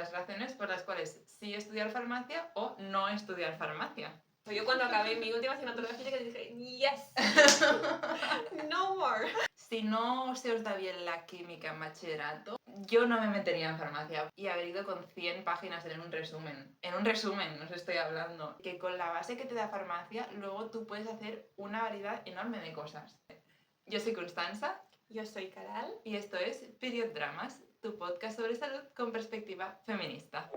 las razones por las cuales sí estudiar farmacia o no estudiar farmacia. Yo cuando acabé mi última asignatura de física dije, yes, no more. Si no se os da bien la química en bachillerato, yo no me metería en farmacia. Y haber ido con 100 páginas en un resumen. En un resumen os estoy hablando. Que con la base que te da farmacia, luego tú puedes hacer una variedad enorme de cosas. Yo soy Constanza. Yo soy Caral. Y esto es Period Dramas, tu podcast sobre salud con perspectiva feminista.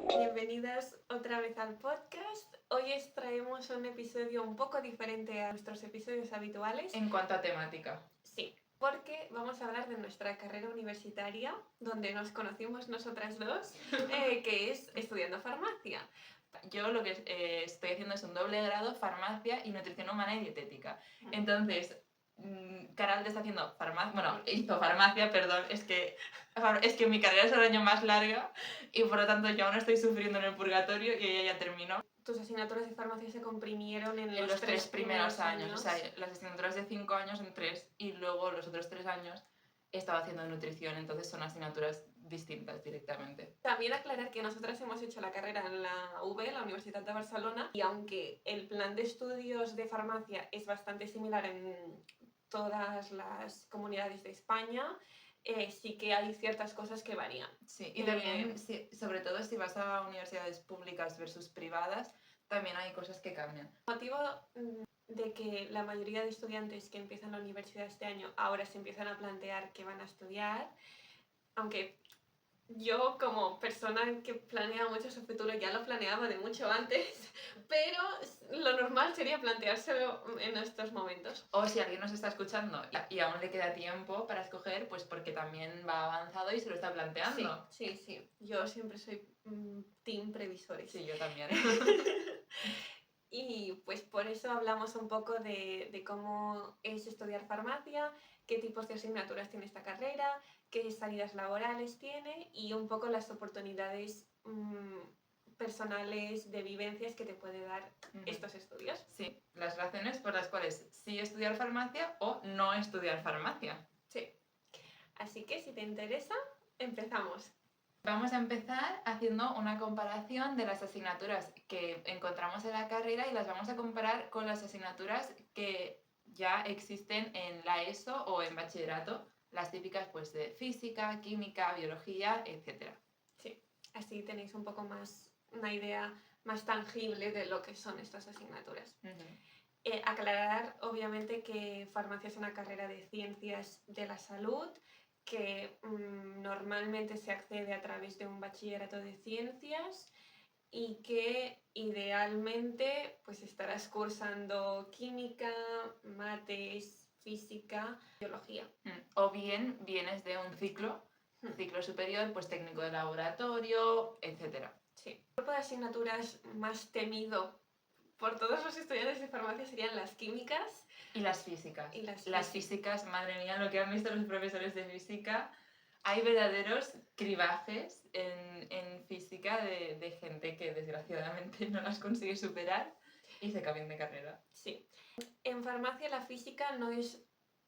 Bienvenidas otra vez al podcast. Hoy os traemos un episodio un poco diferente a nuestros episodios habituales. En cuanto a temática. Sí, porque vamos a hablar de nuestra carrera universitaria, donde nos conocimos nosotras dos, que es estudiando farmacia. Yo lo que estoy haciendo es un doble grado, farmacia y nutrición humana y dietética. Entonces, Caral está haciendo farmacia, bueno, hizo farmacia, perdón, es que mi carrera es el año más larga y por lo tanto yo aún estoy sufriendo en el purgatorio y ella ya terminó. Tus asignaturas de farmacia se comprimieron en los 3 primeros años. O sea, las asignaturas de 5 años en 3 y luego los otros 3 años estaba haciendo nutrición, entonces son asignaturas distintas directamente. También aclarar que nosotras hemos hecho la carrera en la UB, la Universidad de Barcelona, y aunque el plan de estudios de farmacia es bastante similar en todas las comunidades de España, sí que hay ciertas cosas que varían. Sí, y también, sobre todo si vas a universidades públicas versus privadas, también hay cosas que cambian. El motivo de que la mayoría de estudiantes que empiezan la universidad este año ahora se empiezan a plantear que van a estudiar, aunque yo como persona que planea mucho su futuro ya lo planeaba de mucho antes, pero lo normal sería planteárselo en estos momentos. O si alguien nos está escuchando y aún le queda tiempo para escoger, pues porque también va avanzado y se lo está planteando. Sí. Yo siempre soy team previsores. Sí, yo también. Y pues por eso hablamos un poco de cómo es estudiar farmacia, qué tipos de asignaturas tiene esta carrera, qué salidas laborales tiene y un poco las oportunidades personales de vivencias que te puede dar estos estudios. Sí, las razones por las cuales sí estudiar farmacia o no estudiar farmacia. Sí. Así que si te interesa, empezamos. Vamos a empezar haciendo una comparación de las asignaturas que encontramos en la carrera y las vamos a comparar con las asignaturas que ya existen en la ESO o en bachillerato, las típicas pues de física, química, biología, etc. Sí, así tenéis un poco más una idea más tangible de lo que son estas asignaturas. Aclarar obviamente que farmacia es una carrera de ciencias de la salud que normalmente se accede a través de un bachillerato de ciencias y que idealmente pues estarás cursando química, mates, física, biología. O bien vienes de un ciclo superior, pues técnico de laboratorio, etc. Sí. El grupo de asignaturas más temido por todos los estudiantes de farmacia serían las químicas. Y las físicas. Las físicas, madre mía, lo que han visto los profesores de física. Hay verdaderos cribajes en física de gente que desgraciadamente no las consigue superar y se cambian de carrera. Sí. En farmacia la física no es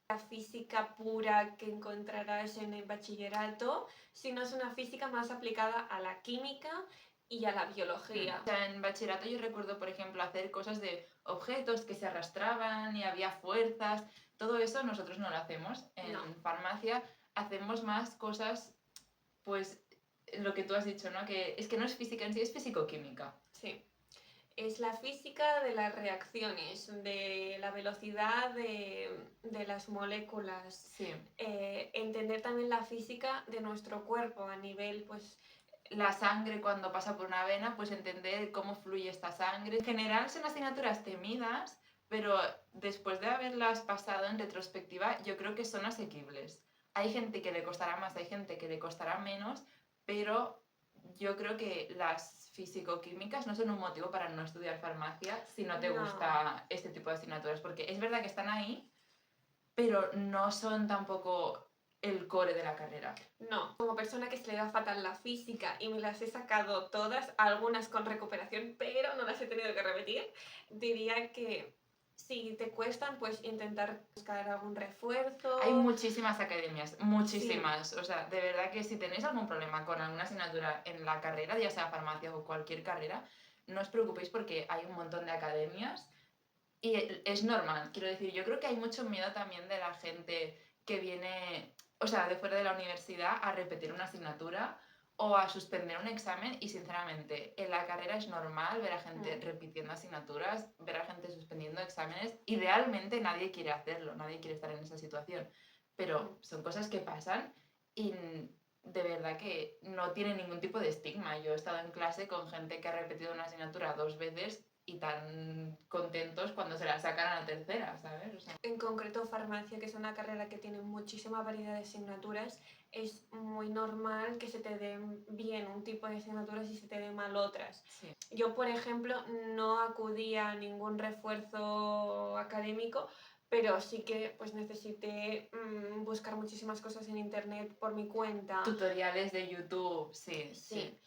la física pura que encontrarás en el bachillerato, sino es una física más aplicada a la química y a la biología. O sea, en bachillerato yo recuerdo, por ejemplo, hacer cosas de objetos que se arrastraban y había fuerzas. Todo eso nosotros no lo hacemos. En farmacia hacemos más cosas, pues, lo que tú has dicho, ¿no? Que es que no es física en sí, es físico-química. Sí. Es la física de las reacciones, de la velocidad de las moléculas. Sí. Entender también la física de nuestro cuerpo a nivel, pues... La sangre cuando pasa por una vena, pues entender cómo fluye esta sangre. En general son asignaturas temidas, pero después de haberlas pasado en retrospectiva, yo creo que son asequibles. Hay gente que le costará más, hay gente que le costará menos, pero yo creo que las físico-químicas no son un motivo para no estudiar farmacia si no te gusta este tipo de asignaturas, porque es verdad que están ahí, pero no son tampoco el core de la carrera. No, como persona que se le da fatal la física y me las he sacado todas, algunas con recuperación, pero no las he tenido que repetir, diría que si te cuestan, pues intentar buscar algún refuerzo. Hay muchísimas academias, Sí. muchísimas. O sea, de verdad que si tenéis algún problema con alguna asignatura en la carrera, ya sea farmacia o cualquier carrera, no os preocupéis porque hay un montón de academias y es normal. Quiero decir, yo creo que hay mucho miedo también de la gente que viene, o sea, de fuera de la universidad a repetir una asignatura o a suspender un examen y sinceramente en la carrera es normal ver a gente repitiendo asignaturas, ver a gente suspendiendo exámenes. Idealmente nadie quiere hacerlo, nadie quiere estar en esa situación, pero son cosas que pasan y de verdad que no tiene ningún tipo de estigma. Yo he estado en clase con gente que ha repetido una asignatura 2 veces y tan contentos cuando se la sacan a la tercera, ¿sabes? O sea, En concreto, farmacia, que es una carrera que tiene muchísima variedad de asignaturas, es muy normal que se te den bien un tipo de asignaturas y se te den mal otras. sí. Yo, por ejemplo, no acudí a ningún refuerzo académico, pero sí que pues necesité buscar muchísimas cosas en internet por mi cuenta. Tutoriales de YouTube, sí. Sí.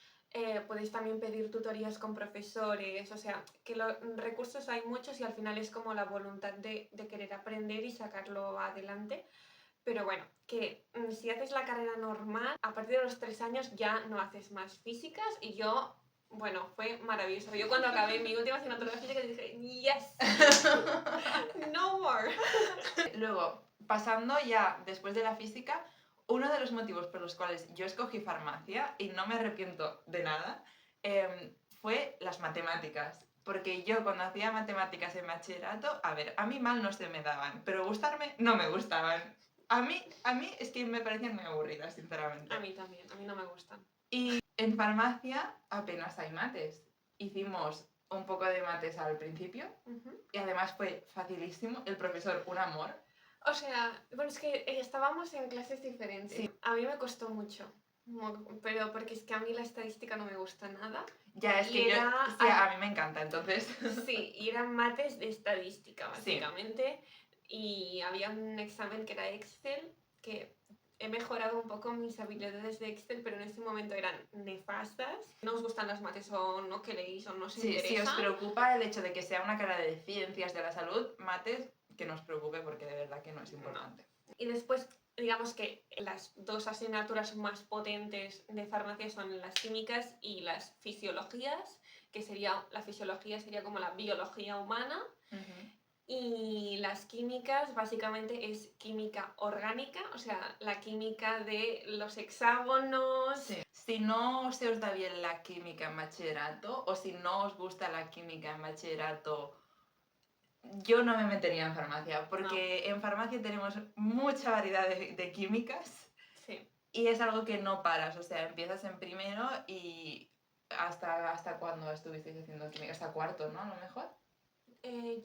Podéis también pedir tutorías con profesores, o sea, que los recursos hay muchos y al final es como la voluntad de querer aprender y sacarlo adelante. Pero bueno, que si haces la carrera normal, a partir de los 3 años ya no haces más físicas y yo, bueno, fue maravilloso. Yo cuando acabé mi última asignatura de física dije, yes, no more. Luego, pasando ya después de la física, uno de los motivos por los cuales yo escogí farmacia, y no me arrepiento de nada, fue las matemáticas. Porque yo cuando hacía matemáticas en bachillerato, a ver, a mí mal no se me daban, pero gustarme no me gustaban. A mí es que me parecían muy aburridas, sinceramente. A mí también, a mí no me gustan. Y en farmacia apenas hay mates. Hicimos un poco de mates al principio y además fue facilísimo. El profesor, un amor. O sea, bueno, es que estábamos en clases diferentes. Sí. A mí me costó mucho, pero porque es que a mí la estadística no me gusta nada. Ya, es Y que era sí, a mí me encanta, entonces. Sí, y eran mates de estadística, Sí. básicamente. Y había un examen que era Excel, que he mejorado un poco mis habilidades de Excel, pero en ese momento eran nefastas. ¿No os gustan las mates o no queréis o no os Sí, interesa? si os preocupa el hecho de que sea una carrera de ciencias de la salud, mates, que no os preocupe porque de verdad que no es importante. Y después, digamos que las dos asignaturas más potentes de farmacia son las químicas y las fisiologías, que sería, la fisiología sería como la biología humana. Y las químicas básicamente es química orgánica, o sea, la química de los hexágonos. Sí. Si no se os da bien la química en bachillerato o si no os gusta la química en bachillerato, yo no me metería en farmacia, porque en farmacia tenemos mucha variedad de químicas. Sí. Y es algo que no paras, o sea, empiezas en primero y hasta cuándo estuvisteis haciendo química, hasta cuarto, ¿no? A lo mejor.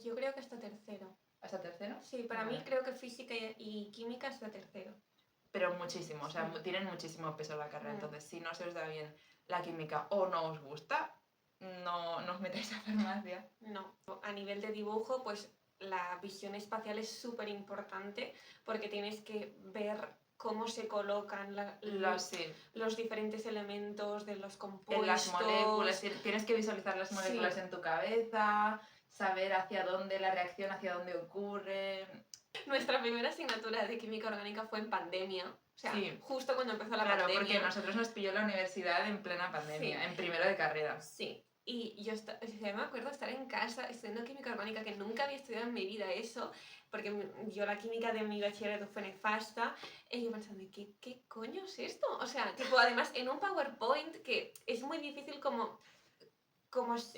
Yo creo que hasta tercero. ¿Hasta tercero? Sí, para mí creo que física y química hasta tercero. Pero muchísimo, o sea, tienen muchísimo peso la carrera, entonces si no se os da bien la química o no os gusta, no os metáis a farmacia. No, a nivel de dibujo, pues la visión espacial es súper importante porque tienes que ver cómo se colocan los diferentes elementos de los compuestos. En las moléculas, tienes que visualizar las moléculas en tu cabeza, saber hacia dónde la reacción, hacia dónde ocurre. Nuestra primera asignatura de química orgánica fue en pandemia. O sea, justo cuando empezó la pandemia. Claro, porque nosotros nos pilló la universidad en plena pandemia, en primero de carrera. Sí. Y yo me acuerdo estar en casa estudiando química orgánica, que nunca había estudiado en mi vida eso, porque yo la química de mi bachillerato fue nefasta, y yo pensando, ¿qué coño es esto? O sea, tipo, además en un PowerPoint que es muy difícil como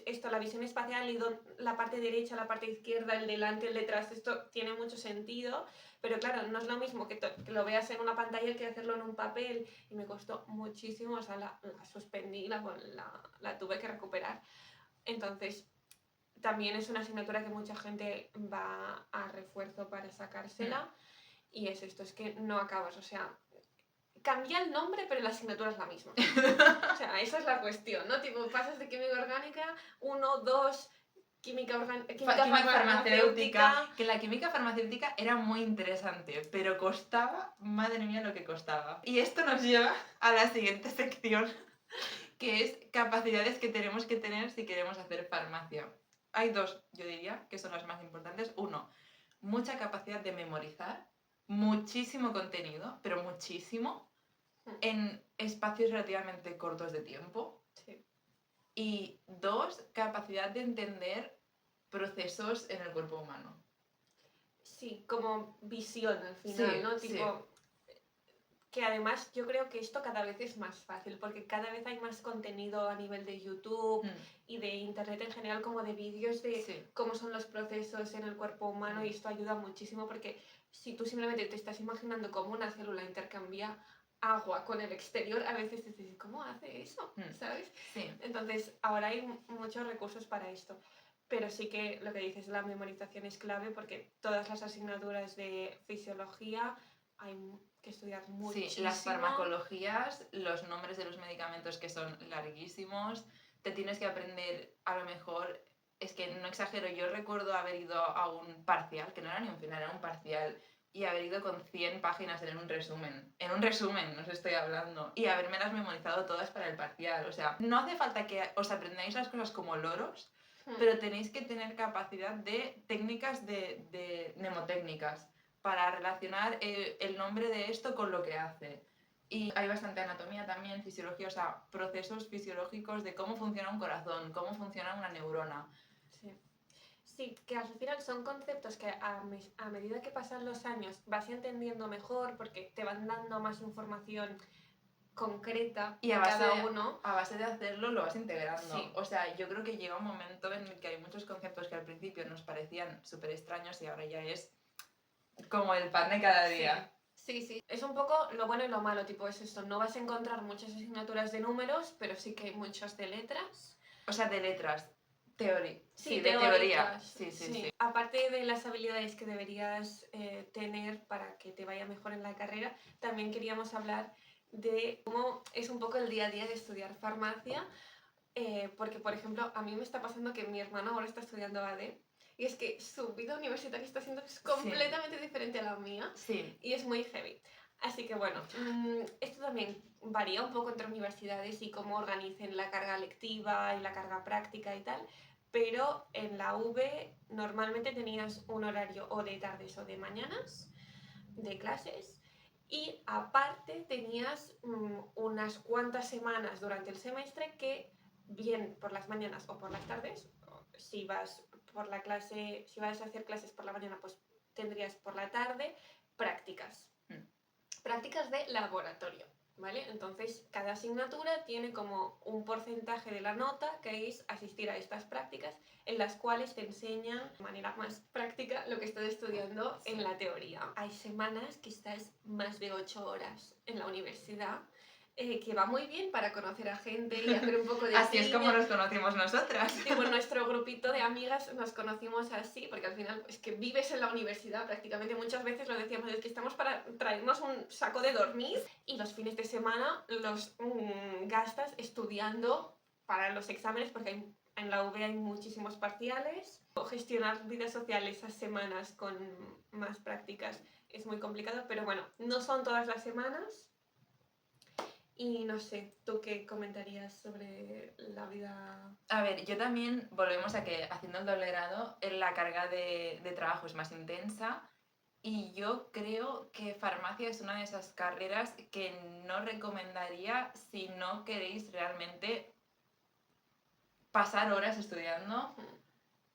esto, la visión espacial y la parte derecha, la parte izquierda, el delante, el detrás, esto tiene mucho sentido, pero claro, no es lo mismo que lo veas en una pantalla que hacerlo en un papel y me costó muchísimo, o sea, la suspendí, la tuve que recuperar. Entonces, también es una asignatura que mucha gente va a refuerzo para sacársela y es esto, es que no acabas, o sea, cambia el nombre, pero la asignatura es la misma. O sea, esa es la cuestión, ¿no? Tipo, pasas de química orgánica, 1, 2, química farmacéutica. Que la química farmacéutica era muy interesante, pero costaba, madre mía, lo que costaba. Y esto nos lleva a la siguiente sección, que es capacidades que tenemos que tener si queremos hacer farmacia. hay dos, yo diría, que son las más importantes. Uno, mucha capacidad de memorizar, muchísimo contenido, pero muchísimo, en espacios relativamente cortos de tiempo. Sí. Y dos, capacidad de entender procesos en el cuerpo humano. Sí, como visión al final, Sí, ¿no? sí. Tipo, que además yo creo que esto cada vez es más fácil, porque cada vez hay más contenido a nivel de YouTube y de Internet en general, como de vídeos de Sí. cómo son los procesos en el cuerpo humano, y esto ayuda muchísimo, porque si tú simplemente te estás imaginando cómo una célula intercambia agua con el exterior, a veces te dices, ¿cómo hace eso? ¿Sabes? Sí. Entonces, ahora hay muchos recursos para esto. Pero sí que lo que dices, la memorización es clave, porque todas las asignaturas de fisiología hay que estudiar muchísimo. Sí, las farmacologías, los nombres de los medicamentos que son larguísimos, te tienes que aprender, a lo mejor, es que no exagero, yo recuerdo haber ido a un parcial, que no era ni un final, era un parcial, y haber ido con 100 páginas en un resumen os estoy hablando, y habérmelas memorizado todas para el parcial. O sea, no hace falta que os aprendáis las cosas como loros, pero tenéis que tener capacidad de técnicas de mnemotécnicas para relacionar el nombre de esto con lo que hace. Y hay bastante anatomía también, fisiología, o sea, procesos fisiológicos de cómo funciona un corazón, cómo funciona una neurona. Sí. Sí, que al final son conceptos que a medida que pasan los años vas entendiendo mejor, porque te van dando más información concreta y a de base cada uno. A base de hacerlo lo vas integrando. Sí. O sea, yo creo que llega un momento en el que hay muchos conceptos que al principio nos parecían súper extraños y ahora ya es como el pan de cada día. Sí, sí. Es un poco lo bueno y lo malo, tipo es esto. No vas a encontrar muchas asignaturas de números, pero sí que hay muchas de letras. O sea, de letras. Sí, de teoría. Sí. Aparte de las habilidades que deberías tener para que te vaya mejor en la carrera, también queríamos hablar de cómo es un poco el día a día de estudiar farmacia, porque, por ejemplo, a mí me está pasando que mi hermano ahora está estudiando AD, y es que su vida universitaria está siendo completamente diferente a la mía, y es muy heavy. Así que bueno, esto también varía un poco entre universidades y cómo organicen la carga lectiva y la carga práctica y tal, pero en la UV normalmente tenías un horario o de tardes o de mañanas de clases, y aparte tenías unas cuantas semanas durante el semestre que, bien por las mañanas o por las tardes, si vas por la clase, si vas a hacer clases por la mañana, pues tendrías por la tarde prácticas. Prácticas de laboratorio, ¿vale? Entonces, cada asignatura tiene como un porcentaje de la nota que es asistir a estas prácticas, en las cuales te enseñan de manera más práctica lo que estás estudiando en la teoría. Hay semanas que estás más de 8 horas en la universidad, que va muy bien para conocer a gente y hacer un poco de Así es como nos conocimos nosotras. Tipo, nuestro grupito de amigas nos conocimos así, porque al final es que vives en la universidad prácticamente. Muchas veces lo decíamos, es que estamos para traernos un saco de dormir, y los fines de semana los gastas estudiando para los exámenes, porque en la UV hay muchísimos parciales. Gestionar vida social esas semanas con más prácticas es muy complicado, pero bueno, no son todas las semanas. Y no sé, ¿tú qué comentarías sobre la vida? A ver, yo también, volvemos a que haciendo el doble grado, la carga de trabajo es más intensa, y yo creo que farmacia es una de esas carreras que no recomendaría si no queréis realmente pasar horas estudiando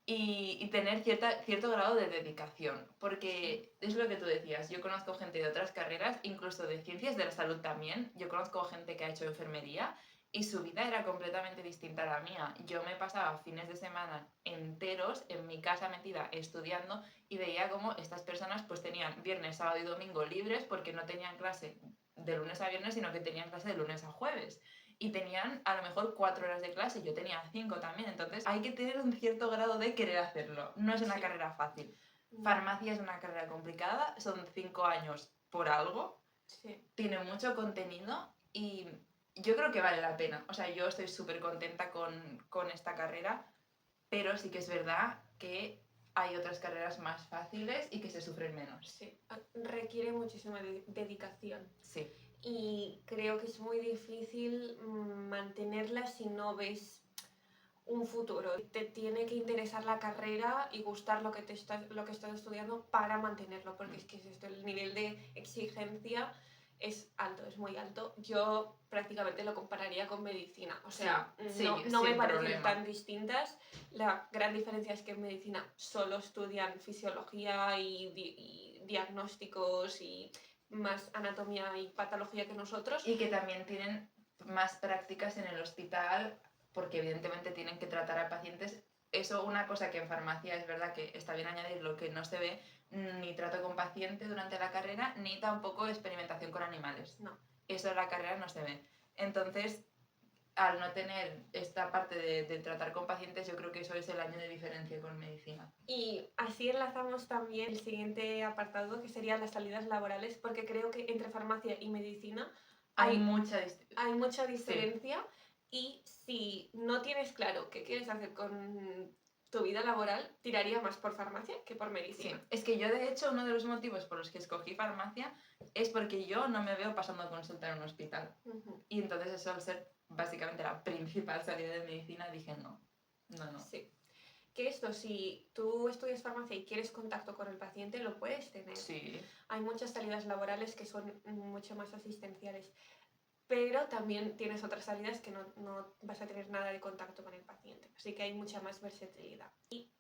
y tener cierto grado de dedicación, porque es lo que tú decías, yo conozco gente de otras carreras, incluso de ciencias de la salud también, yo conozco gente que ha hecho enfermería y su vida era completamente distinta a la mía. Yo me pasaba fines de semana enteros en mi casa metida estudiando, y veía cómo estas personas pues tenían viernes, sábado y domingo libres porque no tenían clase de lunes a viernes, sino que tenían clase de lunes a jueves. Y tenían a lo mejor 4 horas de clase, yo tenía 5 también, entonces hay que tener un cierto grado de querer hacerlo, no es una carrera fácil. Farmacia es una carrera complicada, son 5 años por algo, tiene mucho contenido y yo creo que vale la pena. O sea, yo estoy súper contenta con esta carrera, pero sí que es verdad que hay otras carreras más fáciles y que se sufren menos. Sí, requiere muchísima dedicación. Sí. Y creo que es muy difícil mantenerla si no ves un futuro. Te tiene que interesar la carrera y gustar lo que estás estudiando para mantenerlo, porque es que es esto, el nivel de exigencia es alto, es muy alto. Yo prácticamente lo compararía con medicina, o sea, no me parecen tan distintas. La gran diferencia es que en medicina solo estudian fisiología y diagnósticos y más anatomía y patología que nosotros. Y que también tienen más prácticas en el hospital, porque evidentemente tienen que tratar a pacientes. Eso, una cosa que en farmacia es verdad que está bien añadirlo, que no se ve ni trato con paciente durante la carrera, ni tampoco experimentación con animales. No. Eso en la carrera no se ve. Entonces, al no tener esta parte de tratar con pacientes, yo creo que eso es el año de diferencia con medicina. Y así enlazamos también el siguiente apartado, que serían las salidas laborales, porque creo que entre farmacia y medicina hay mucha diferencia. Sí. Y si no tienes claro qué quieres hacer con tu vida laboral, tiraría más por farmacia que por medicina. Sí, es que yo de hecho uno de los motivos por los que escogí farmacia es porque yo no me veo pasando consulta en un hospital. Y entonces eso, al ser básicamente la principal salida de medicina, dije no. Sí. Que esto, si tú estudias farmacia y quieres contacto con el paciente, lo puedes tener. Sí. Hay muchas salidas laborales que son mucho más asistenciales, pero también tienes otras salidas que no vas a tener nada de contacto con el paciente. Así que hay mucha más versatilidad. Y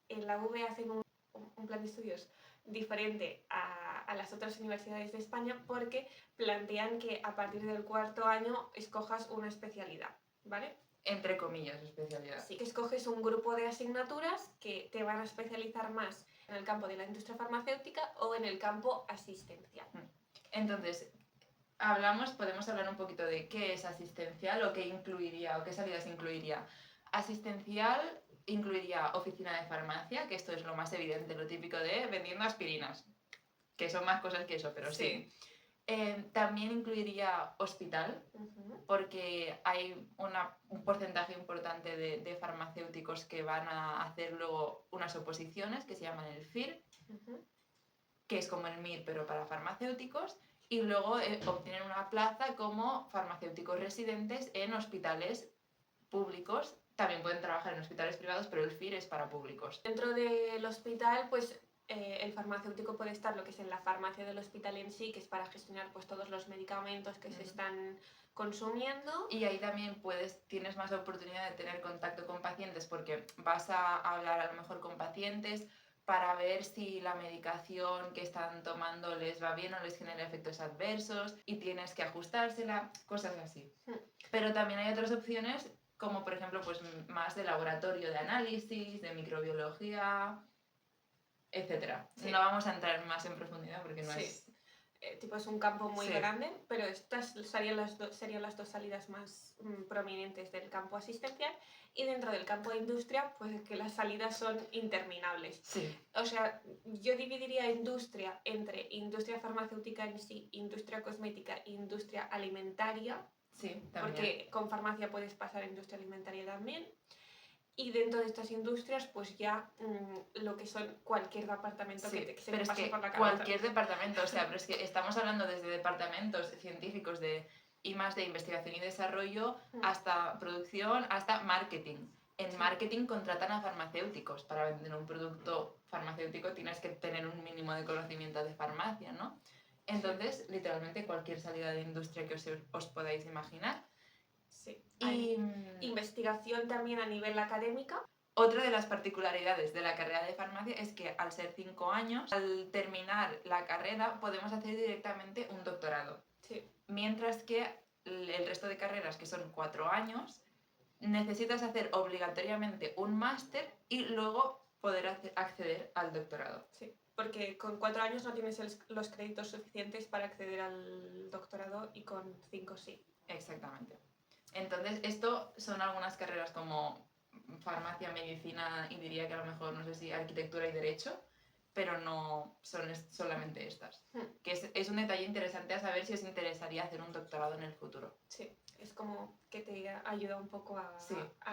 en la UV hacen un plan de estudios diferente a las otras universidades de España porque plantean que a partir del 4º año escojas una especialidad, ¿vale? Entre comillas, especialidad. Sí, que escoges un grupo de asignaturas que te van a especializar más en el campo de la industria farmacéutica o en el campo asistencial. Entonces, podemos hablar un poquito de qué es asistencial o qué incluiría o qué salidas incluiría. Asistencial incluiría oficina de farmacia, que esto es lo más evidente, lo típico de vendiendo aspirinas, que son más cosas que eso, pero sí. También incluiría hospital, porque hay un porcentaje importante de farmacéuticos que van a hacer luego unas oposiciones que se llaman el FIR, que es como el MIR pero para farmacéuticos, y luego obtienen una plaza como farmacéuticos residentes en hospitales públicos. También pueden trabajar en hospitales privados, pero el FIR es para públicos. Dentro del hospital, pues el farmacéutico puede estar lo que es en la farmacia del hospital en sí, que es para gestionar pues todos los medicamentos que se están consumiendo. Y ahí también tienes más oportunidad de tener contacto con pacientes porque vas a hablar a lo mejor con pacientes para ver si la medicación que están tomando les va bien o les genera efectos adversos y tienes que ajustársela, cosas así. Pero también hay otras opciones como por ejemplo pues más de laboratorio de análisis, de microbiología, etcétera. Sí. No vamos a entrar más en profundidad porque no es... es un campo muy grande, pero estas serían las dos salidas más prominentes del campo asistencial. Y dentro del campo de industria, pues que las salidas son interminables. Sí. O sea, yo dividiría industria entre industria farmacéutica en sí, industria cosmética e industria alimentaria. Sí, también. Porque con farmacia puedes pasar a industria alimentaria también. Y dentro de estas industrias, pues ya lo que son cualquier departamento que se me pase por la cabeza. Cualquier departamento, o sea, pero es que estamos hablando desde departamentos científicos de I+D, investigación y desarrollo, hasta producción, hasta marketing. En marketing contratan a farmacéuticos. Para vender un producto farmacéutico tienes que tener un mínimo de conocimiento de farmacia, ¿no? Entonces, literalmente cualquier salida de industria que os podáis imaginar. Sí. Hay investigación también a nivel académica. Otra de las particularidades de la carrera de farmacia es que al ser 5 años, al terminar la carrera podemos hacer directamente un doctorado. Sí. Mientras que el resto de carreras, que son 4 años, necesitas hacer obligatoriamente un máster y luego poder acceder al doctorado. Sí, porque con 4 años no tienes los créditos suficientes para acceder al doctorado y con 5 sí. Exactamente. Entonces, esto son algunas carreras como farmacia, medicina y diría que a lo mejor, no sé si arquitectura y derecho, pero no son solamente estas. Que es un detalle interesante a saber si os interesaría hacer un doctorado en el futuro. Sí, es como que te ayuda un poco a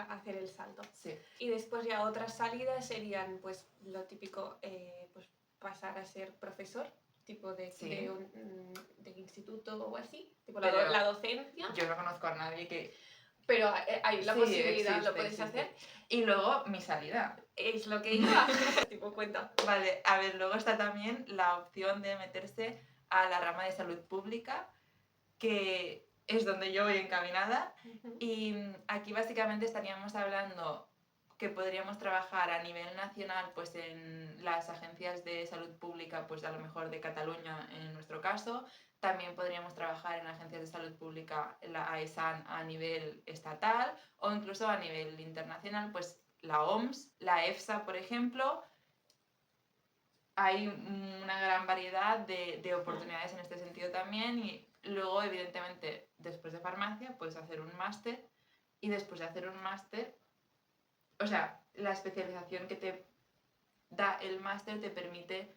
hacer el salto. Sí. Y después ya otras salidas serían pues lo típico, pues pasar a ser profesor, tipo de instituto o así, tipo la docencia. Yo no conozco a nadie que... Pero hay la Sí, posibilidad, lo existe, puedes existe. hacer. Y luego mi salida. Es lo que iba. Tipo, cuenta. Vale, a ver, luego está también la opción de meterse a la rama de salud pública, que es donde yo voy encaminada. Y aquí básicamente estaríamos hablando que podríamos trabajar a nivel nacional pues en las agencias de salud pública, pues a lo mejor de Cataluña en nuestro caso. También podríamos trabajar en agencias de salud pública, la AESAN a nivel estatal o incluso a nivel internacional, pues la OMS, la EFSA, por ejemplo. Hay una gran variedad de oportunidades en este sentido también y luego, evidentemente, después de farmacia puedes hacer un máster y después de hacer un máster, o sea, la especialización que te da el máster te permite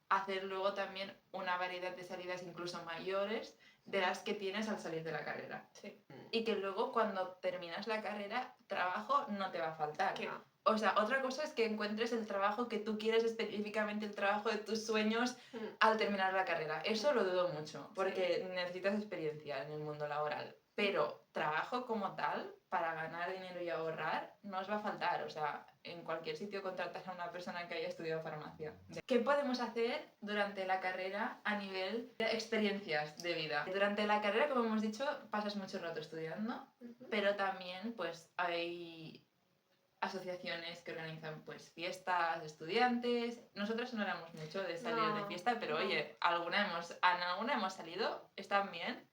hacer luego también una variedad de salidas incluso mayores de las que tienes al salir de la carrera. Sí. Y que luego cuando terminas la carrera, trabajo no te va a faltar. ¿Qué va? O sea, otra cosa es que encuentres el trabajo que tú quieres, específicamente el trabajo de tus sueños al terminar la carrera. Eso lo dudo mucho, porque necesitas experiencia en el mundo laboral. Pero trabajo como tal, para ganar dinero y ahorrar, no os va a faltar. O sea, en cualquier sitio contratas a una persona que haya estudiado farmacia. ¿Qué podemos hacer durante la carrera a nivel de experiencias de vida? Durante la carrera, como hemos dicho, pasas mucho rato estudiando, pero también pues hay asociaciones que organizan pues fiestas de estudiantes. Nosotros no éramos mucho de salir de fiesta, pero oye, en alguna hemos salido, están bien.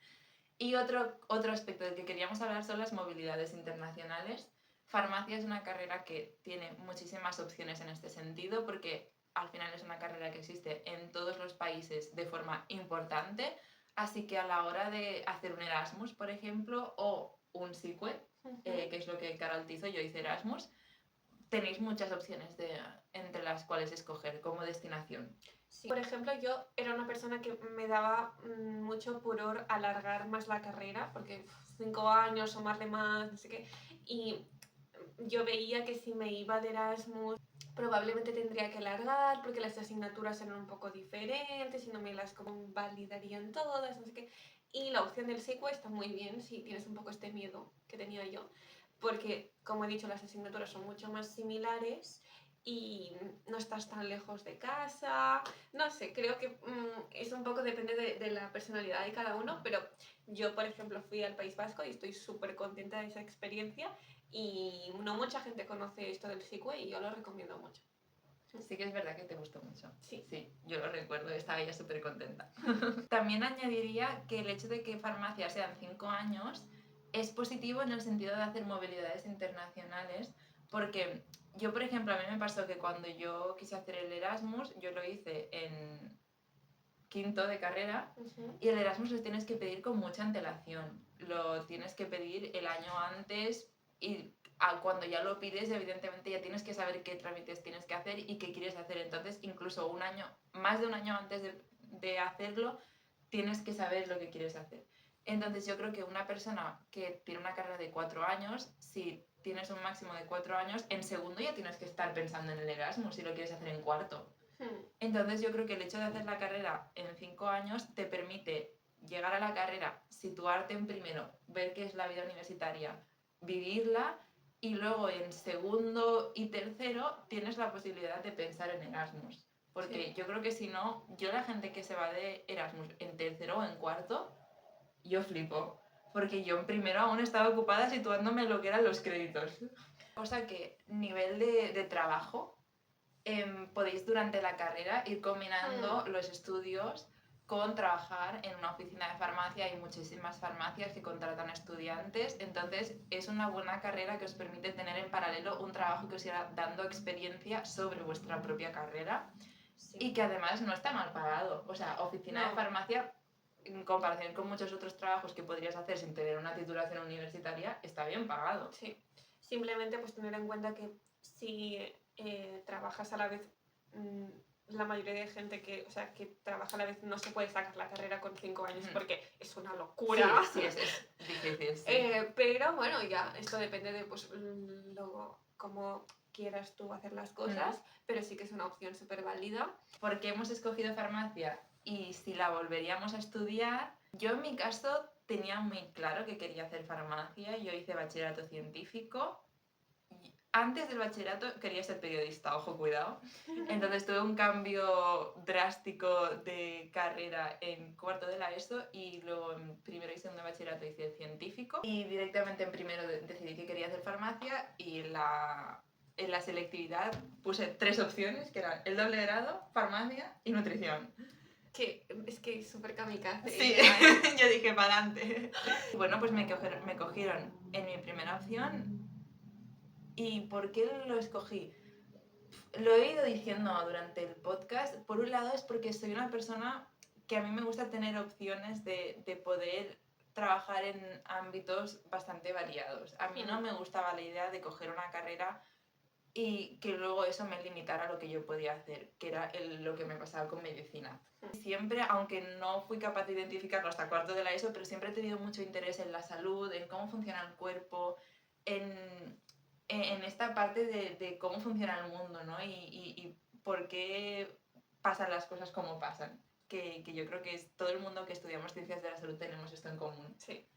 Y otro aspecto del que queríamos hablar son las movilidades internacionales. Farmacia es una carrera que tiene muchísimas opciones en este sentido porque al final es una carrera que existe en todos los países de forma importante, así que a la hora de hacer un Erasmus, por ejemplo, o un SICUE, que es lo que Carol hizo, yo hice Erasmus, tenéis muchas opciones entre las cuales escoger como destinación. Sí. Por ejemplo, yo era una persona que me daba mucho pudor alargar más la carrera, porque 5 años o más de más, no sé qué, y yo veía que si me iba de Erasmus probablemente tendría que alargar porque las asignaturas eran un poco diferentes y no me las validarían todas, no sé qué. Y la opción del SECO está muy bien si tienes un poco este miedo que tenía yo, porque como he dicho las asignaturas son mucho más similares y no estás tan lejos de casa, no sé, creo que es un poco depende de la personalidad de cada uno, pero yo por ejemplo fui al País Vasco y estoy súper contenta de esa experiencia y no mucha gente conoce esto del SICUE y yo lo recomiendo mucho. Sí que es verdad que te gustó mucho. Sí. Sí, yo lo recuerdo, estaba ella súper contenta. También añadiría que el hecho de que farmacia sean 5 años es positivo en el sentido de hacer movilidades internacionales, porque yo, por ejemplo, a mí me pasó que cuando yo quise hacer el Erasmus, yo lo hice en quinto de carrera y el Erasmus lo tienes que pedir con mucha antelación. Lo tienes que pedir el año antes y cuando ya lo pides, evidentemente ya tienes que saber qué trámites tienes que hacer y qué quieres hacer. Entonces, incluso más de un año antes de hacerlo, tienes que saber lo que quieres hacer. Entonces, yo creo que una persona que tiene una carrera de 4 años, si tienes un máximo de 4 años, en segundo ya tienes que estar pensando en el Erasmus si lo quieres hacer en cuarto. Entonces yo creo que el hecho de hacer la carrera en 5 años te permite llegar a la carrera, situarte en primero, ver qué es la vida universitaria, vivirla y luego en segundo y tercero tienes la posibilidad de pensar en Erasmus. Porque yo creo que si no, la gente que se va de Erasmus en tercero o en cuarto, yo flipo. Porque yo en primero aún estaba ocupada situándome en lo que eran los créditos. Cosa que nivel de trabajo podéis durante la carrera ir combinando los estudios con trabajar en una oficina de farmacia. Hay muchísimas farmacias que contratan estudiantes, entonces es una buena carrera que os permite tener en paralelo un trabajo que os irá dando experiencia sobre vuestra propia carrera y que además no está mal pagado. O sea, oficina de farmacia, en comparación con muchos otros trabajos que podrías hacer sin tener una titulación universitaria, está bien pagado. Sí, simplemente pues tener en cuenta que si trabajas a la vez, la mayoría de gente que trabaja a la vez no se puede sacar la carrera con 5 años porque es una locura. Sí, es difícil, sí. Pero bueno, ya, esto depende de pues cómo quieras tú hacer las cosas, pero sí que es una opción súper válida. ¿Por qué hemos escogido farmacia? Y si la volveríamos a estudiar, yo en mi caso tenía muy claro que quería hacer farmacia. Yo hice bachillerato científico. Antes del bachillerato quería ser periodista, ojo, cuidado. Entonces tuve un cambio drástico de carrera en cuarto de la ESO y luego en primero y segundo de bachillerato hice científico. Y directamente en primero decidí que quería hacer farmacia y en la selectividad puse 3 opciones, que eran el doble grado, farmacia y nutrición. Que es que es súper kamikaze. Sí, yo dije, para adelante. Bueno, pues me cogieron en mi primera opción. ¿Y por qué lo escogí? Lo he ido diciendo durante el podcast. Por un lado es porque soy una persona que a mí me gusta tener opciones de poder trabajar en ámbitos bastante variados. A mí no me gustaba la idea de coger una carrera y que luego eso me limitara a lo que yo podía hacer, que era lo que me pasaba con medicina. Siempre, aunque no fui capaz de identificarlo hasta cuarto de la ESO, pero siempre he tenido mucho interés en la salud, en cómo funciona el cuerpo, en esta parte de cómo funciona el mundo, ¿no? Y por qué pasan las cosas como pasan. Que yo creo que es todo el mundo que estudiamos ciencias de la salud tenemos esto en común. Sí,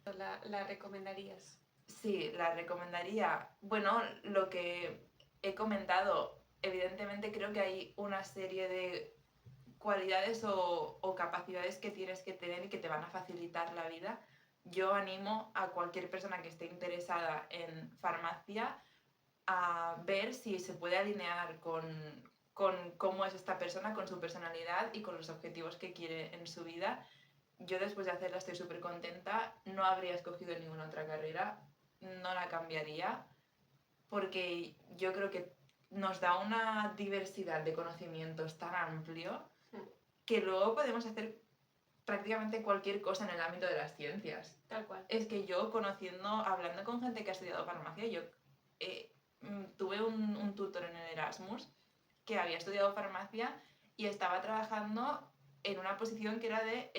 ¿la recomendarías? Sí, la recomendaría. Bueno, lo que he comentado, evidentemente creo que hay una serie de cualidades o capacidades que tienes que tener y que te van a facilitar la vida. Yo animo a cualquier persona que esté interesada en farmacia a ver si se puede alinear con cómo es esta persona, con su personalidad y con los objetivos que quiere en su vida. Yo después de hacerla estoy súper contenta, no habría escogido ninguna otra carrera, no la cambiaría, porque yo creo que nos da una diversidad de conocimientos tan amplio que luego podemos hacer prácticamente cualquier cosa en el ámbito de las ciencias. Tal cual. Es que yo hablando con gente que ha estudiado farmacia, yo tuve un tutor en el Erasmus que había estudiado farmacia y estaba trabajando en una posición que era de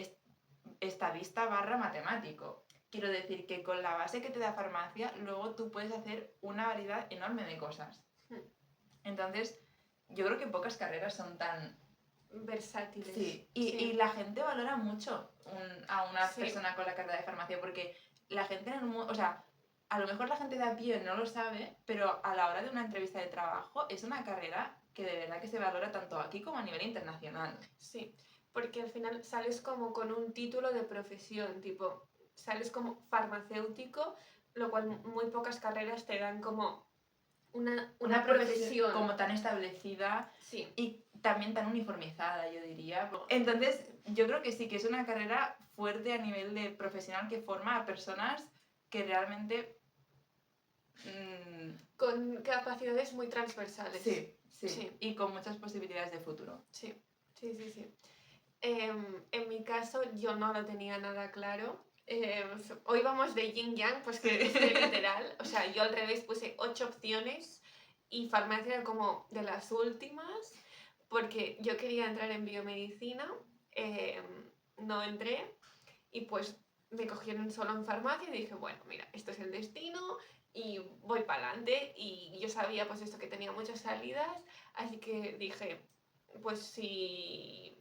estadista / matemático. Quiero decir que con la base que te da farmacia, luego tú puedes hacer una variedad enorme de cosas. Entonces, yo creo que pocas carreras son tan versátiles. Sí, y la gente valora mucho a una persona con la carrera de farmacia, porque la gente en el mundo, o sea, a lo mejor la gente de a pie no lo sabe, pero a la hora de una entrevista de trabajo es una carrera que de verdad que se valora tanto aquí como a nivel internacional. Sí, porque al final sales como con un título de profesión, tipo, sales como farmacéutico, lo cual muy pocas carreras te dan como una profesión como tan establecida y también tan uniformizada, yo diría. Entonces, yo creo que sí, que es una carrera fuerte a nivel de profesional que forma a personas que realmente con capacidades muy transversales. Sí, y con muchas posibilidades de futuro. Sí. En mi caso, yo no lo tenía nada claro. Hoy vamos de yin yang, pues que es literal. O sea, yo al revés puse 8 opciones y farmacia era como de las últimas, porque yo quería entrar en biomedicina, no entré y pues me cogieron solo en farmacia y dije, bueno, mira, esto es el destino y voy para adelante. Y yo sabía pues esto que tenía muchas salidas, así que dije, pues si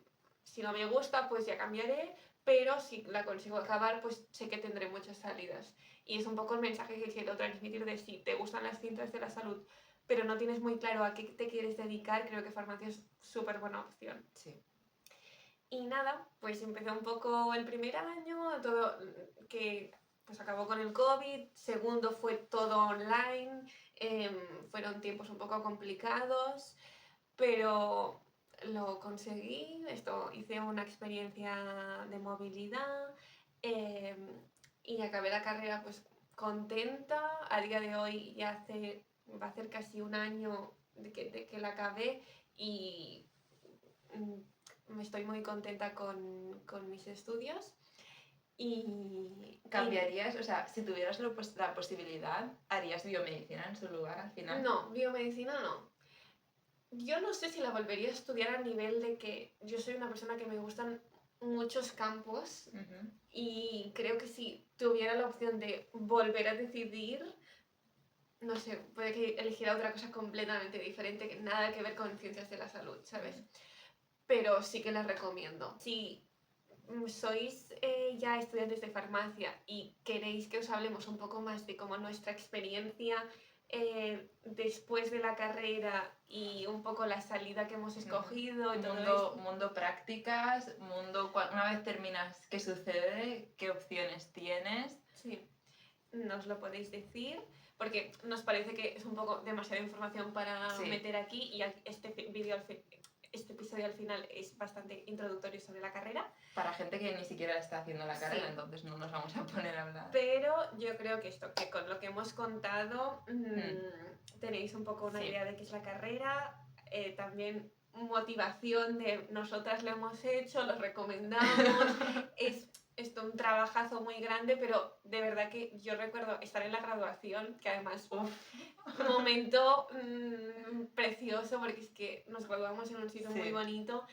no me gusta, pues ya cambiaré, pero si la consigo acabar, pues sé que tendré muchas salidas. Y es un poco el mensaje que quiero transmitir de si te gustan las ciencias de la salud, pero no tienes muy claro a qué te quieres dedicar, creo que farmacia es súper buena opción. Sí. Y nada, pues empecé un poco el primer año, todo que pues acabó con el COVID, segundo fue todo online, fueron tiempos un poco complicados, pero lo conseguí, hice una experiencia de movilidad y acabé la carrera pues contenta. A día de hoy va a hacer casi un año de que la acabé y me estoy muy contenta con mis estudios. ¿Cambiarías, o sea, si tuvieras la posibilidad, harías biomedicina en su lugar al final? No, biomedicina no. Yo no sé si la volvería a estudiar a nivel de que yo soy una persona que me gustan muchos campos y creo que si tuviera la opción de volver a decidir, no sé, puede que eligiera otra cosa completamente diferente, que nada que ver con ciencias de la salud, ¿sabes? Pero sí que la recomiendo. Si sois ya estudiantes de farmacia y queréis que os hablemos un poco más de cómo nuestra experiencia después de la carrera y un poco la salida que hemos escogido y todo esto. Mundo prácticas, una vez terminas, ¿qué sucede? ¿Qué opciones tienes? Sí, nos lo podéis decir, porque nos parece que es un poco demasiada información para Sí. meter aquí y este episodio al final es bastante introductorio sobre la carrera. Para gente que ni siquiera está haciendo la carrera, Sí. entonces no nos vamos a poner a hablar. Pero yo creo que con lo que hemos contado, tenéis un poco una Sí. idea de qué es la carrera, también motivación de nosotras lo hemos hecho, lo recomendamos, es esto un trabajazo muy grande, pero de verdad que yo recuerdo estar en la graduación, que además un momento precioso, porque es que nos graduamos en un sitio Sí. muy bonito,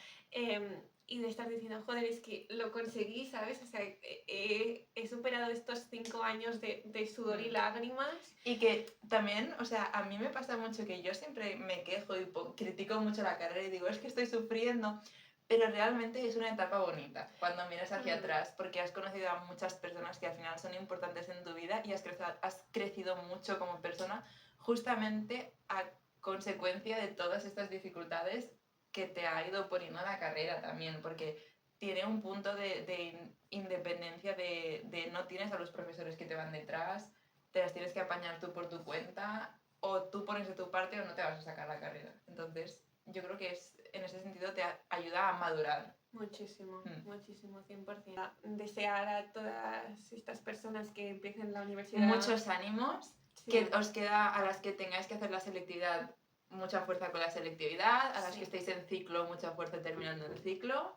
y de estar diciendo, joder, es que lo conseguí, ¿sabes? O sea, he superado estos 5 años de sudor y lágrimas. Y que también, o sea, a mí me pasa mucho que yo siempre me quejo y critico mucho la carrera y digo, es que estoy sufriendo, pero realmente es una etapa bonita cuando miras hacia atrás, porque has conocido a muchas personas que al final son importantes en tu vida y has crecido mucho como persona justamente a consecuencia de todas estas dificultades que te ha ido poniendo la carrera también, porque tiene un punto de independencia de no tienes a los profesores que te van detrás, te las tienes que apañar tú por tu cuenta, o tú pones de tu parte o no te vas a sacar la carrera. Entonces, yo creo que en ese sentido te ayuda a madurar. Muchísimo, muchísimo, 100%. Desear a todas estas personas que empiecen la universidad. Muchos ánimos, sí. Que os queda a las que tengáis que hacer la selectividad, mucha fuerza con la selectividad, a las Sí. que estéis en ciclo, mucha fuerza terminando el ciclo.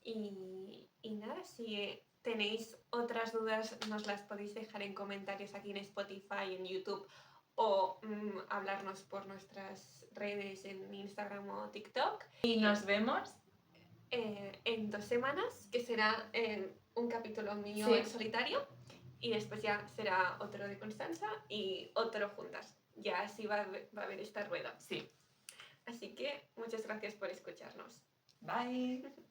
Y nada, si tenéis otras dudas, nos las podéis dejar en comentarios aquí en Spotify, en YouTube, o hablarnos por nuestras redes en Instagram o TikTok. Y nos vemos en 2 semanas, que será un capítulo mío en solitario, y después ya será otro de Constanza y otro juntas. Ya así va a haber esta rueda. Sí. Así que muchas gracias por escucharnos. Bye.